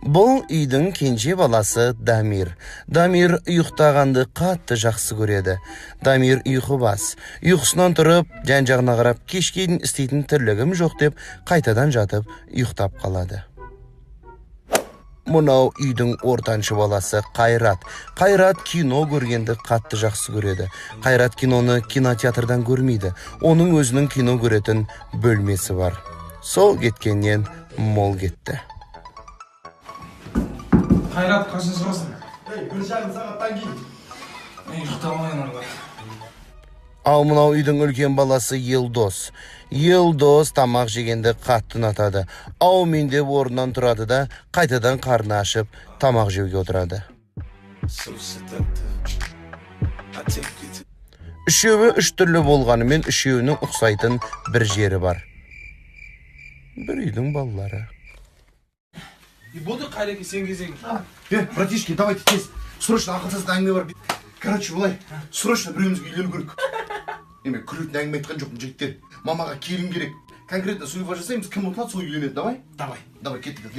Бұл үйдің кенже баласы Дамир. Дамир ұйықтағанды қатты жақсы көреді. Дамир ұйқыбас. Ұйқысынан тұрып, жан-жағына қарап, кешке дейін істейтін тірлігім жоқ деп, қайтадан жатып, ұйықтап қалады. Мұнау үйдің ортаншы баласы Қайрат. Қайрат кино көргенді қатты жақсы көреді. Қайрат киноны кинотеатрдан көрмейді. Оның өзінің кино көретін бөлмесі бар. Сол кеткеннен мол кетті. Қайрат, қашын шығасың? 1 жарым сағаттан кейін. Ұйықтамайын арда. Ал мынау үйдің үлкен баласы Елдос. Елдос тамақ жегенді қатты ұнатады. Мен деп орнынан тұрады да, қайтадан қарны ашып, тамақ жеуге отырады. Үшеуі үш түрлі болғанымен, үшеуінің ұқсайтын бір жері бар. Бір үйдің балалары. И болды Қайреке, сен кезең. Братишки, давайте тез. Срочно ақылсыз әңгіме бар. Короче, былай. Срочно біреуімізге үйлену керек. Еме, күлетін әңгіме айтқан жоқпын, жігіттер. Мамаға келін керек. Конкретно суйфа жасаймыз, кім ұтылады, сол үйленеді, давай? Давай, кеттік.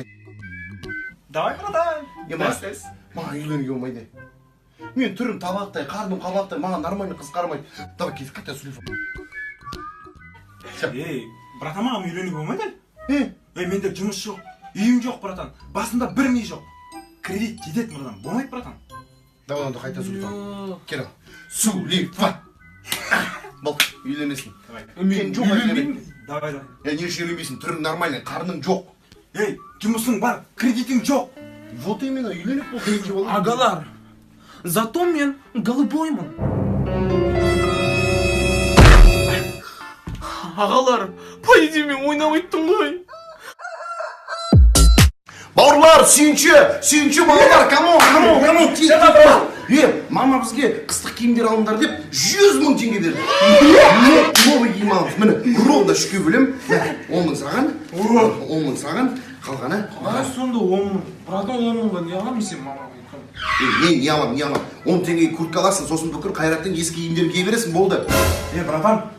Давай, братан. Маған үйленуге болмайды. Мен түрім табақтай, қарным қабақтай, маған нормальный қыз қарамайды. Давай, кеттік, қайта суйфа. Братан, маған үйленуге болмайды? Менде жұмыс жоқ. Үйім жоқ, братан. Басында бір ми жоқ. Кредит жетеді, братан. Болмайды, братан. Давай, онда қайта суйфа. Кел ал. Сулифа. Бол, үйленесің. Үйленбеймін. Давай. Не үшін үйленбейсің? Түрің нормальный, қарның жоқ. Жұмысың бар, кредитің жоқ. Вот именно, үйленіп бұл кредитке болады. Агалар, зато мен голубоймын. Ағалар, по идее мен ойнамайттым ғой. Бауырлар, сүйінші балалар, камон, мама бізге қыстық киімдер алыңдар деп 100 000 теңге берді. Новый киім алып, міне, ровно 3-ке бөлем. 10 000 саған, 10 000 саған, қалғаны. Сонда 10 000, братан 10 000-ға не аламын сен мамаға? Не алам. 10 теңгеге куртка аласың, сосын бүкіл Қайраттың ескі киімдерін кие бересің, болды. Братан,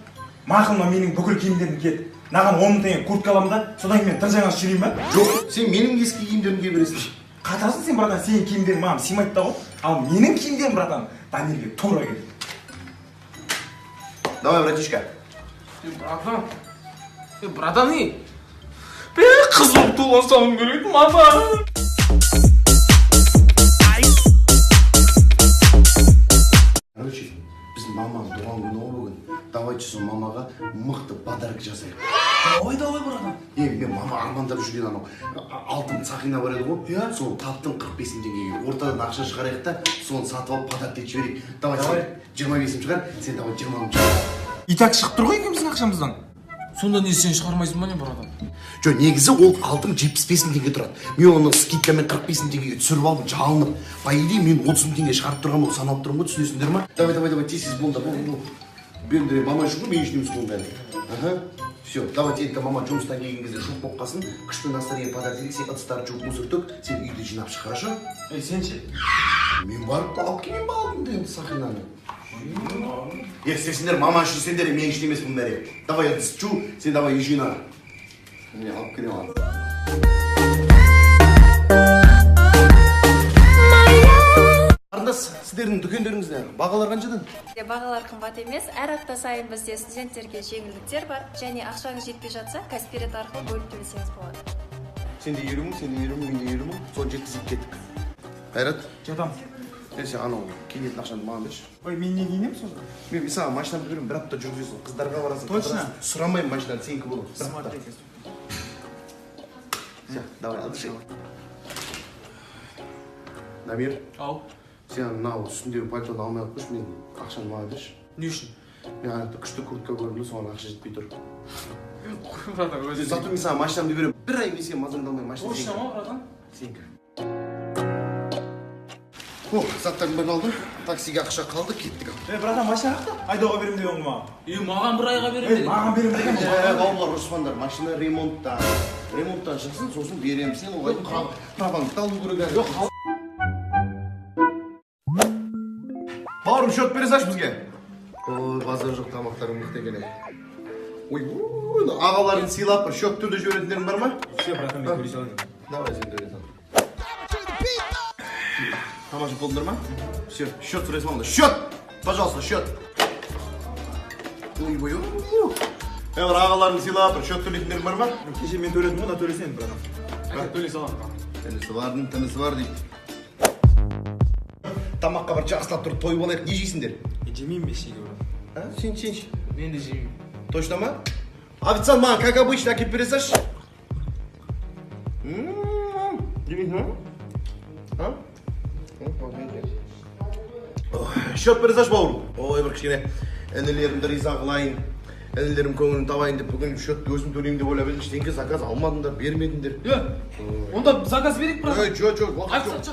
мақылма менің бүкіл киімдерін киет. Наған 10 000 теңге куртка аламын да, содан мен тыр жаңа жүрейін ба? Жоқ, сен менің ескі киімдерін кие бересің. Қатасың сен, братан, сенің киімдерің маған сыймайды да ғой. Ал менің киімдерім, братан, Дамирге тура келеді. Давай, братишка. Братан, қыз болып туылсам керек, мама. Короче, біздің маманың туған күні бүгін. Давайте сол мамаға мықты подарок жасайық. Давай, братан. Мен мама армандап жүрген анау алтын сақина бар еді ғой. Сол таптың 45 000 теңгеге ортадан ақша шығарайық та, соны сатып алып подарок етіп жіберейік. Давай, сен 25 шығар, сен давай 20 шығар. И так шығып тұр ғой екеуміздің ақшамыздан. Сонда не сен шығармайсың ба не, братан? Жоқ, негізі ол алтын 75 000 теңге тұрады. Мен оны скидкамен 45 000 теңгеге түсіріп алдым, жалынып. По идее, мен 30 000 теңге шығарып тұрған ол саналып тұрмын ғой, түсінесіңдер ма? Давай, тез болды. Бендіре мама үшін ғой, мен үшін емес қолын бәрі. Все, давай, енді мама жұмыстан келген кезде жоқ болып қалсын, күшті настроение подарок етейік, сен ыдыстарды жуып мусор төк, сен үйді жинап шық, хорошо? Сен ше? Мен барып алып келген ба алдым енді сақинаны. Сендер мама үшін сендер, мен үшін емес бұның бәрі. Давай, ыдыс жу, сен давай үй жина. Мен алып келем алып. Сіздердің дүкендеріңізде бағалар қаншадан? Бағалар қымбат емес, әр апта сайын бізде студенттерге жеңілдіктер бар, және ақшаңыз жетпей жатса, Каспирет арқылы бөліп төлесеңіз болады. Сенде 20 000, менде 20 000, соны жеткізіп кеттік. Қайрат? Жатам. Сен анау киінетін ақшаны маған берші. Мен не киінем сонда? Мен саған машинамды беремін, бір апта жүргізесің, қыздарға барасың. Точно? Сұрамаймын машинаны, сенікі болады. Смотрите. Все, давай, отдышай. Дамир. Ау. Сен мынау үстіндегі пальтоны алмай алып қойшы, мен ақшаны маған берші. Не үшін? Мен аяқта күшті куртка көрдім, соған ақша жетпей тұр. Братан, өзі. Зато мен саған машинамды беремін. Бір ай мен сен мазаңды алмай машина Точно ма, братан? Сенікі. Заттарым бір қалды, таксиге ақша қалды, кеттік. Братан, машина қақта? Айдауға берем деген маған. Маған бір айға берем деген. Маған берем деген. Бауырлар, ұрыспаңдар, машина ремонттан шықсын, сосын беремін. Сен оғай праваңды алу керек. Жоқ, бауырым, счет бере салшы бізге. Ой, базар жоқ, тамақтарың мықты екен. Ой, ағаларын сыйлап, счет түрде жіберетіндерің бар ма? Все, братан, мен төлей салайын. Давай, сен төлей сал. Тамаша болдыңдар ма? Все, счет сұрайсың маңда. Счет! Пожалуйста, счет. Ой-ой-ой. Бір ағаларыңды сыйлап, бір счет төлейтіндер бар ма? Кеше мен төледім ғой, да төлесең, братан. Төлей салам. Тінісі бар дейді. Тамаққа бір жақсылап тұрып тойып алайық, не жейсіңдер? Жемеймін мен шеге, брат. Сен. Мен де жеймін. Точно ма? Официант маған, как обычно, әкеп бере салшы. Жемейсің ма? Счет бере салшы, бауырым. Ой, бір кішкене інілерімді риза қылайын. Інілерім көңілін табайын деп, бүгін счетті өзім төлеймін деп ойлап едім. Ештеңке заказ алмадыңдар, бермедіңдер. Онда заказ берейік, брат. Жоқ, уақыт жоқ. Айтсаңшы.